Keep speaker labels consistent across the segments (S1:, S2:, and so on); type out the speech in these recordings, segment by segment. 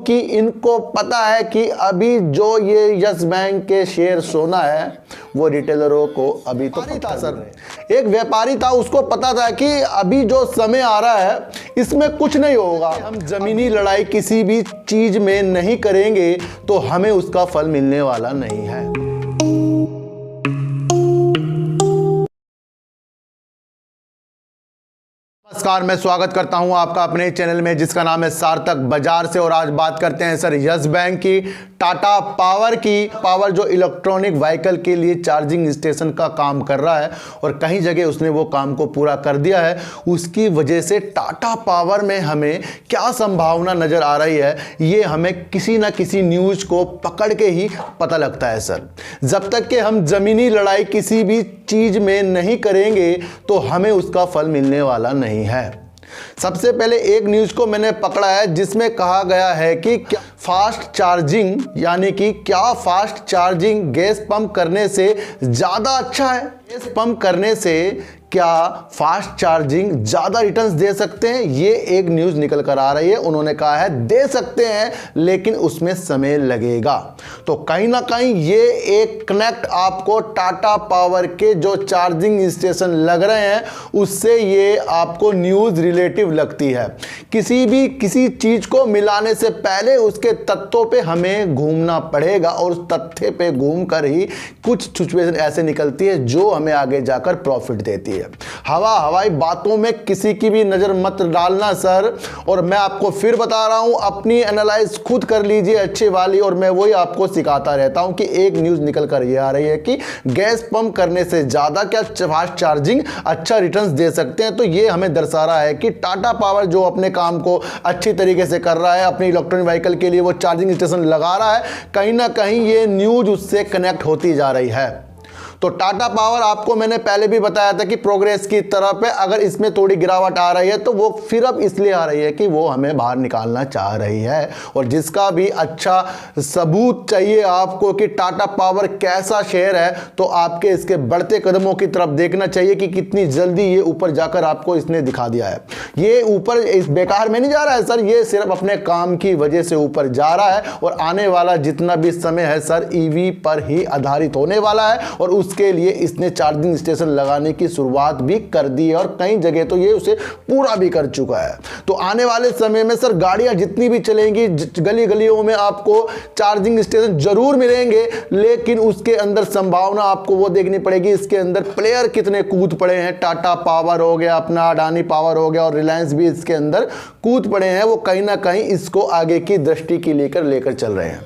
S1: कि इनको पता है कि अभी जो ये यस बैंक के शेयर सोना है वो रिटेलरों को अभी तो पता था सर। एक व्यापारी था, उसको पता था कि अभी जो समय आ रहा है इसमें कुछ नहीं होगा, हम जमीनी लड़ाई किसी भी चीज में नहीं करेंगे तो हमें उसका फल मिलने वाला नहीं है। नमस्कार, मैं स्वागत करता हूं आपका अपने चैनल में जिसका नाम है सार्थक बाजार से। और आज बात करते हैं सर यस बैंक की, टाटा पावर की। पावर जो इलेक्ट्रॉनिक व्हीकल के लिए चार्जिंग स्टेशन का काम कर रहा है और कई जगह उसने वो काम को पूरा कर दिया है। उसकी वजह से टाटा पावर में हमें क्या संभावना नजर आ रही है ये हमें किसी ना किसी न्यूज को पकड़ के ही पता लगता है सर। जब तक कि हम जमीनी लड़ाई किसी भी चीज में नहीं करेंगे तो हमें उसका फल मिलने वाला नहीं है। सबसे पहले एक न्यूज को मैंने पकड़ा है जिसमें कहा गया है कि क्या फास्ट चार्जिंग, यानी कि क्या फास्ट चार्जिंग गैस पंप करने से ज्यादा अच्छा है। गैस पंप करने से क्या फास्ट चार्जिंग ज्यादा रिटर्न्स दे सकते हैं, ये एक न्यूज निकल कर आ रही है। उन्होंने कहा है दे सकते हैं लेकिन उसमें समय लगेगा। तो कहीं ना कहीं ये एक कनेक्ट आपको टाटा पावर के जो चार्जिंग स्टेशन लग रहे हैं उससे ये आपको न्यूज रिलेटिव लगती है। किसी चीज को मिलाने से पहले उसके तत्वों पे हमें घूमना पड़ेगा और उस तथ्य पे घूमकर ही कुछ सिचुएशन ऐसे निकलती है जो हमें आगे जाकर प्रॉफिट देती है। हवाई बातों में किसी की भी नजर मत डालना सर। और मैं आपको फिर बता रहा हूं, अपनी एनालाइज खुद कर लीजिए अच्छी वाली। और मैं वही आपको सिखाता रहता हूं कि एक न्यूज निकल कर ये आ रही है कि गैस पंप करने से ज्यादा क्या फास्ट चार्जिंग अच्छा रिटर्न्स दे सकते हैं। तो ये हमें दर्शा रहा है कि टाटा पावर जो अपने काम को अच्छी तरीके से कर रहा है, अपने इलेक्ट्रॉनिक व्हीकल के लिए वो चार्जिंग स्टेशन लगा रहा है, कहीं ना कहीं ये न्यूज उससे कनेक्ट होती जा रही है। तो टाटा पावर आपको मैंने पहले भी बताया था कि प्रोग्रेस की तरफ है। अगर इसमें थोड़ी गिरावट आ रही है तो वो फिर अब इसलिए आ रही है कि वो हमें बाहर निकालना चाह रही है। और जिसका भी अच्छा सबूत चाहिए आपको कि टाटा पावर कैसा शेयर है तो आपके इसके बढ़ते कदमों की तरफ देखना चाहिए कि कितनी जल्दी ये ऊपर जाकर आपको इसने दिखा दिया है। ये ऊपर इस बेकार में नहीं जा रहा है सर, ये सिर्फ अपने काम की वजह से ऊपर जा रहा है। और आने वाला जितना भी समय है सर ईवी पर ही आधारित होने वाला है और के लिए इसने चार्जिंग स्टेशन लगाने की शुरुआत भी कर दी है और कई जगह तो ये उसे पूरा भी कर चुका है। तो आने वाले समय में सर गाड़ियां जितनी भी चलेंगी गली गलियों में आपको चार्जिंग स्टेशन जरूर मिलेंगे, लेकिन उसके अंदर संभावना आपको वो देखनी पड़ेगी इसके अंदर प्लेयर कितने कूद पड़े हैं। टाटा पावर हो गया, अपना अडानी पावर हो गया और रिलायंस भी इसके अंदर कूद पड़े हैं। वो कहीं ना कहीं इसको आगे की दृष्टि की लेकर चल रहे हैं।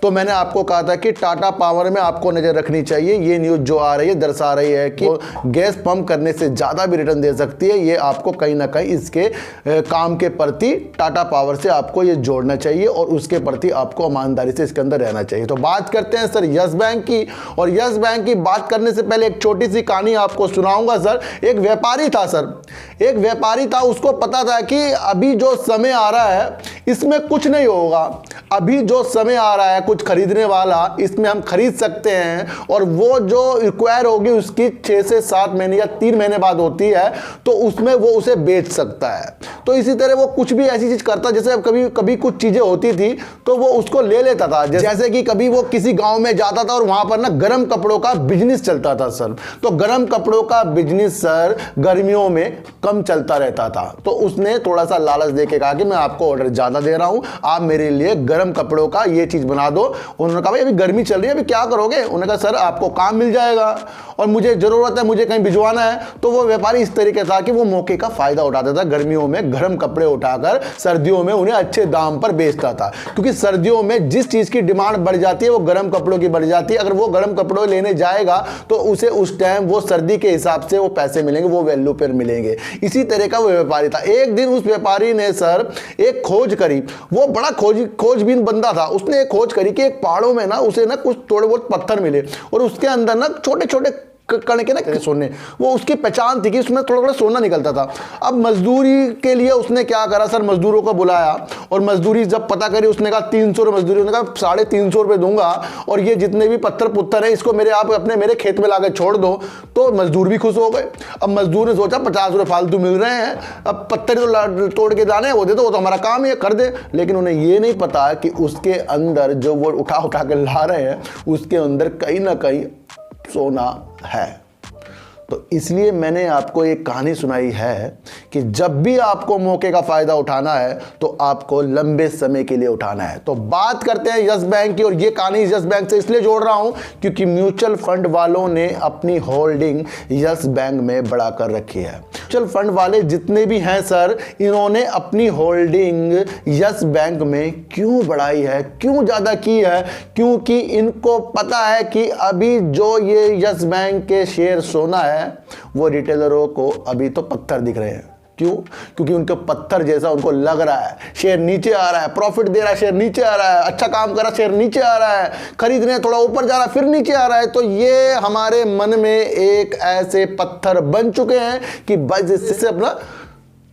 S1: तो मैंने आपको कहा था कि टाटा पावर में आपको नजर रखनी चाहिए। ये न्यूज जो आ रही है दर्शा रही है कि गैस पंप करने से ज्यादा भी रिटर्न दे सकती है। ये आपको कहीं ना कहीं इसके काम के प्रति टाटा पावर से आपको ये जोड़ना चाहिए और उसके प्रति आपको ईमानदारी से इसके अंदर रहना चाहिए। तो बात करते हैं सर यस बैंक की। और यस बैंक की बात करने से पहले एक छोटी सी कहानी आपको सुनाऊंगा सर। एक व्यापारी था सर, एक व्यापारी था, उसको पता था कि अभी जो समय आ रहा है इसमें कुछ नहीं होगा। अभी जो समय आ रहा है कुछ खरीदने वाला, इसमें हम खरीद सकते हैं और वो जो रिक्वायर होगी उसकी 6 से 7 महीने या 3 महीने बाद होती है तो उसमें वो उसे बेच सकता है। तो इसी तरह वो कुछ भी ऐसी चीज करता, जैसे कभी कुछ चीजें होती थी तो वो उसको ले लेता था। जैसे कि कभी वो किसी गांव में जाता था और वहां पर ना गर्म कपड़ों का बिजनेस चलता था सर। तो गर्म कपड़ों का बिजनेस सर गर्मियों में कम चलता रहता था। तो उसने थोड़ा सा लालच देके कहा कि मैं आपको ऑर्डर ज्यादा दे रहा हूं, आप मेरे लिए गर्म कपड़ों का ये चीज बना दो। उन्होंने कहा भाई अभी गर्मी चल रही है, अभी क्या करोगे। उन्होंने कहा सर आपको काम मिल जाएगा और मुझे जरूरत है, मुझे कहीं भिजवाना है। तो वो व्यापारी इस तरीके था कि वो मौके का फायदा उठाता था, गर्मियों में गर्म कपड़े उठाकर सर्दियों में उन्हें अच्छे दाम पर बेचता था। क्योंकि सर्दियों में जिस चीज की डिमांड बढ़ जाती है वो गर्म कपड़ों की बढ़ जाती है। अगर वो गर्म कपड़ों लेने जाएगा तो उसे उस टाइम वो सर्दी के हिसाब से वो पैसे मिलेंगे, वो वैल्यू पर मिलेंगे। इसी तरह का वो व्यापारी था। एक दिन उस व्यापारी ने सर एक खोज करी, वो बड़ा खोजबीन बंदा था। उसने एक खोज करी कि एक पहाड़ों में ना उसे ना कुछ थोड़े बहुत पत्थर मिले और उसके अंदर ना छोटे छोटे कण के ना सोने, वो उसकी पहचान थी कि उसमें थोड़ा थोड़ा सोना निकलता था। अब मजदूरी के लिए उसने क्या करा सर, मजदूरों को बुलाया और मजदूरी जब पता करी उसने कहा 300 रुपये मजदूरी, उसने कहा 350 रुपये दूंगा और ये जितने भी पत्थर पुत्थर है इसको मेरे आप अपने मेरे खेत में लाकर छोड़ दो। तो मजदूर भी खुश हो गए। अब मजदूर ने सोचा 50 रुपये फालतू मिल रहे हैं, अब पत्थर तो तोड़ के लाने वो दे दो, वो तो हमारा काम है कर दे। लेकिन उन्हें ये नहीं पता कि उसके अंदर जो वो उठा उठा के ला रहे हैं उसके अंदर कहीं ना कहीं सोना है। तो इसलिए मैंने आपको एक कहानी सुनाई है कि जब भी आपको मौके का फायदा उठाना है तो आपको लंबे समय के लिए उठाना है। तो बात करते हैं यस बैंक की, और ये कहानी यस बैंक से इसलिए जोड़ रहा हूं क्योंकि म्यूचुअल फंड वालों ने अपनी होल्डिंग यस बैंक में बढ़ा कर रखी है। म्यूचुअल फंड वाले जितने भी हैं सर, इन्होंने अपनी होल्डिंग यस बैंक में क्यों बढ़ाई है, क्यों ज्यादा की है? क्योंकि इनको पता है कि अभी जो ये यस बैंक के शेयर सोना है वो रिटेलरों को अभी तो पत्थर दिख रहे हैं। क्यों? क्योंकि उनके पत्थर जैसा उनको लग रहा है। शेयर नीचे आ रहा है, प्रॉफिट दे रहा है, शेयर नीचे आ रहा है, अच्छा काम कर रहा है, शेयर नीचे आ रहा है, खरीदने थोड़ा ऊपर जा रहा है, फिर नीचे आ रहा है। तो ये हमारे मन में एक ऐसे पत्थर बन चुके हैं कि बस इससे अपना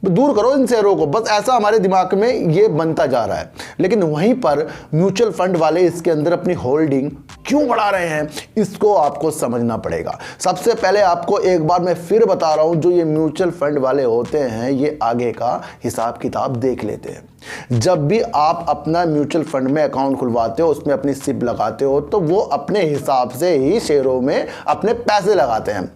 S1: दूर करो इन शेयरों को, बस ऐसा हमारे दिमाग में ये बनता जा रहा है। लेकिन वहीं पर म्यूचुअल फंड वाले इसके अंदर अपनी होल्डिंग क्यों बढ़ा रहे हैं, इसको आपको समझना पड़ेगा। सबसे पहले आपको एक बार मैं फिर बता रहा हूं, जो ये म्यूचुअल फंड वाले होते हैं ये आगे का हिसाब किताब देख लेते हैं। जब भी आप अपना म्यूचुअल फंड में अकाउंट खुलवाते हो, उसमें अपनी सिप लगाते हो, तो वो अपने हिसाब से ही शेयरों में अपने पैसे लगाते हैं।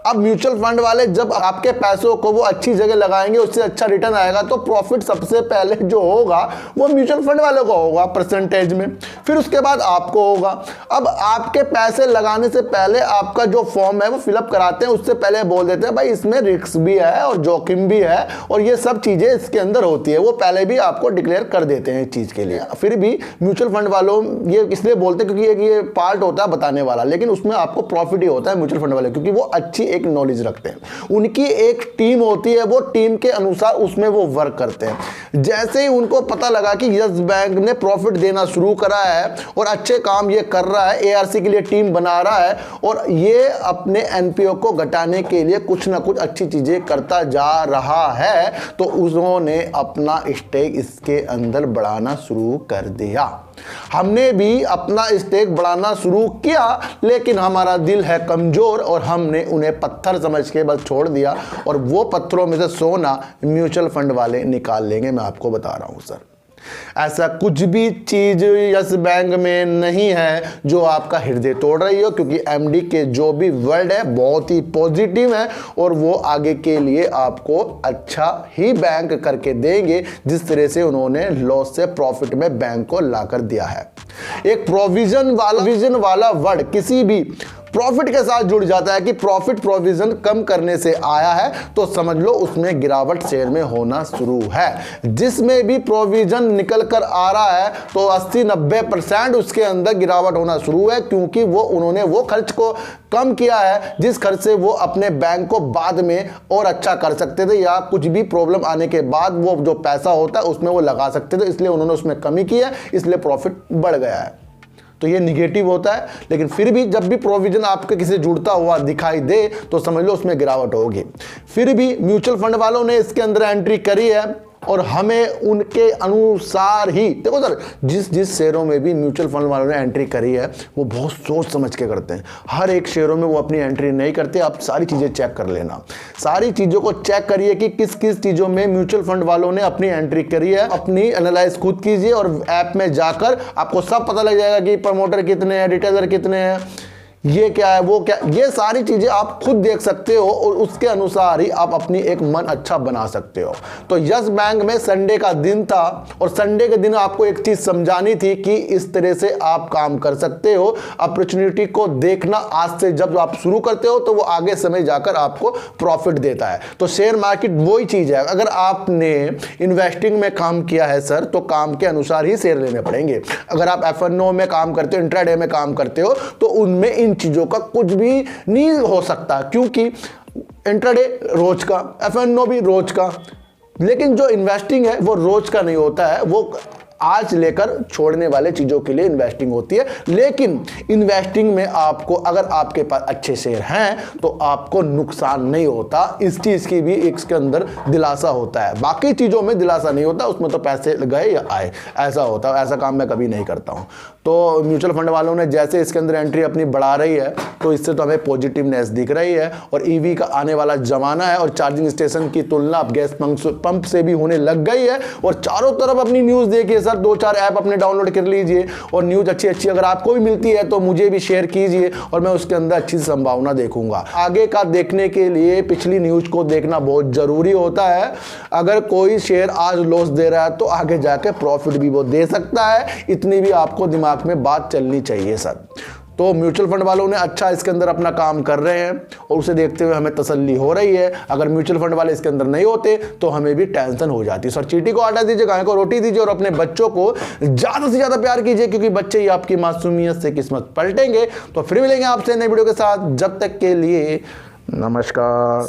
S1: अब म्यूचुअल फंड वाले जब आपके पैसों को वो अच्छी जगह लगाएंगे, उससे अच्छा रिटर्न आएगा, तो प्रॉफिट सबसे पहले जो होगा वो म्यूचुअल फंड वालों को होगा परसेंटेज में, फिर उसके बाद आपको होगा। अब आपके पैसे लगाने से पहले आपका जो फॉर्म है वो फिलअप कराते हैं, उससे पहले बोल देते हैं भाई इसमें रिस्क भी है और जोखिम भी है और ये सब चीजें इसके अंदर होती है, वो पहले भी आपको डिक्लेयर कर देते हैं इस चीज के लिए। फिर भी म्यूचुअल फंड वालों ये इसलिए बोलते हैं क्योंकि ये पार्ट होता है बताने वाला, लेकिन उसमें आपको प्रॉफिट ही होता है म्यूचुअल फंड वाले, क्योंकि वो अच्छी एक नॉलेज रखते हैं। उनकी एक टीम होती है, वो टीम के अनुसार उसमें वो वर्क करते हैं। जैसे ही उनको पता लगा कि यस बैंक ने प्रॉफिट देना शुरू करा है और अच्छे काम ये कर रहा है, एआरसी के लिए टीम बना रहा है और ये अपने एनपीओ को घटाने के लिए कुछ ना कुछ अच्छी चीजें करता जा रहा है, तो उन्होंने अपना स्टेक इसके अंदर बढ़ाना शुरू कर दिया। हमने भी अपना स्टेक बढ़ाना शुरू किया, लेकिन हमारा दिल है कमजोर और हमने उन्हें पत्थर समझ के बस छोड़ दिया, और वो पत्थरों में से सोना म्यूचुअल फंड वाले निकाल लेंगे। मैं आपको बता रहा हूं सर, ऐसा कुछ भी चीज यस बैंक में नहीं है जो आपका हृदय तोड़ रही हो, क्योंकि एमडी के जो भी वर्ड है बहुत ही पॉजिटिव है और वो आगे के लिए आपको अच्छा ही बैंक करके देंगे, जिस तरह से उन्होंने लॉस से प्रॉफिट में बैंक को लाकर दिया है। एक प्रोविजन वाला वर्ड किसी भी प्रॉफिट के साथ जुड़ जाता है कि प्रॉफिट प्रोविजन कम करने से आया है, तो समझ लो उसमें गिरावट शेयर में होना शुरू है। जिसमें भी प्रोविजन निकल कर आ रहा है तो 80-90% उसके अंदर गिरावट होना शुरू है, क्योंकि वो उन्होंने वो खर्च को कम किया है जिस खर्च से वो अपने बैंक को बाद में और अच्छा कर सकते थे, या कुछ भी प्रॉब्लम आने के बाद वो जो पैसा होता है उसमें वो लगा सकते थे, इसलिए उन्होंने उसमें कमी की है, इसलिए प्रॉफिट बढ़ गया है। तो ये निगेटिव होता है। लेकिन फिर भी जब भी प्रोविजन आपके किसी जुड़ता हुआ दिखाई दे तो समझ लो उसमें गिरावट होगी। फिर भी म्यूचुअल फंड वालों ने इसके अंदर एंट्री करी है और हमें उनके अनुसार ही, देखो सर, जिस शेयरों में भी म्यूचुअल फंड वालों ने एंट्री करी है वो बहुत सोच समझ के करते हैं। हर एक शेयरों में वो अपनी एंट्री नहीं करते। आप सारी चीज़ें चेक कर लेना, सारी चीज़ों को चेक करिए कि किस किस चीज़ों में म्यूचुअल फंड वालों ने अपनी एंट्री करी है। अपनी एनालाइज खुद कीजिए और ऐप में जाकर आपको सब पता लग जाएगा कि प्रमोटर कितने हैं, रिटेलर कितने हैं, ये क्या है, वो क्या, ये सारी चीजें आप खुद देख सकते हो और उसके अनुसार ही आप अपनी एक मन अच्छा बना सकते हो। तो यस बैंक में संडे का दिन था और संडे के दिन आपको एक चीज समझानी थी कि इस तरह से आप काम कर सकते हो। अपॉर्चुनिटी को देखना आज से जब आप शुरू करते हो तो वो आगे समय जाकर आपको प्रॉफिट देता है। तो शेयर मार्केट वही चीज है, अगर आपने इन्वेस्टिंग में काम किया है सर तो काम के अनुसार ही शेयर लेने पड़ेंगे। अगर आप एफएनओ में काम करते हो, इंट्राडे में काम करते हो, तो उनमें इन चीजों का कुछ भी नहीं हो सकता, क्योंकि इंट्राडे रोज का, एफएनओ भी रोज का, लेकिन जो इन्वेस्टिंग है वो रोज का नहीं होता है, वो आज लेकर छोड़ने वाले चीजों के लिए इन्वेस्टिंग होती है। लेकिन इन्वेस्टिंग में आपको, अगर आपके पास अच्छे शेयर हैं तो आपको नुकसान नहीं होता, इस चीज की भी इसके अंदर दिलासा होता है। बाकी चीजों में दिलासा नहीं होता, उसमें तो पैसे गए या आए, ऐसा होता है। ऐसा काम मैं कभी नहीं करता हूं। तो म्यूचुअल फंड वालों ने जैसे इसके अंदर एंट्री अपनी बढ़ा रही है तो इससे तो हमें पॉजिटिवनेस दिख रही है, और ईवी का आने वाला जमाना है और चार्जिंग स्टेशन की तुलना अब गैस पंप से भी होने लग गई है। और चारों तरफ अपनी न्यूज़ देखिए सर, 2-4 ऐप अपने डाउनलोड कर लीजिए और न्यूज़ अच्छी अच्छी अगर आपको भी मिलती है तो मुझे भी शेयर कीजिए और मैं उसके अंदर अच्छी संभावना देखूंगा। आगे का देखने के लिए पिछली न्यूज़ को देखना बहुत ज़रूरी होता है। अगर कोई शेयर आज लॉस दे रहा है तो आगे जाके प्रॉफिट भी वो दे सकता है, इतनी भी आपको दिमाग में बात चलनी चाहिए सर। तो म्यूचुअल फंड वालों ने अच्छा इसके अंदर अपना काम कर रहे हैं और उसे देखते हुए हमें तसल्ली हो रही है। अगर म्यूचुअल फंड वाले इसके अंदर नहीं होते तो हमें भी टेंशन हो जाती। सर चींटी को आटा दीजिए, गाय को रोटी दीजिए और अपने बच्चों को ज्यादा से ज्यादा प्यार कीजिए, क्योंकि बच्चे ही आपकी मासूमियत से किस्मत पलटेंगे। तो फिर मिलेंगे आपसे नई वीडियो के साथ, जब तक के लिए नमस्कार।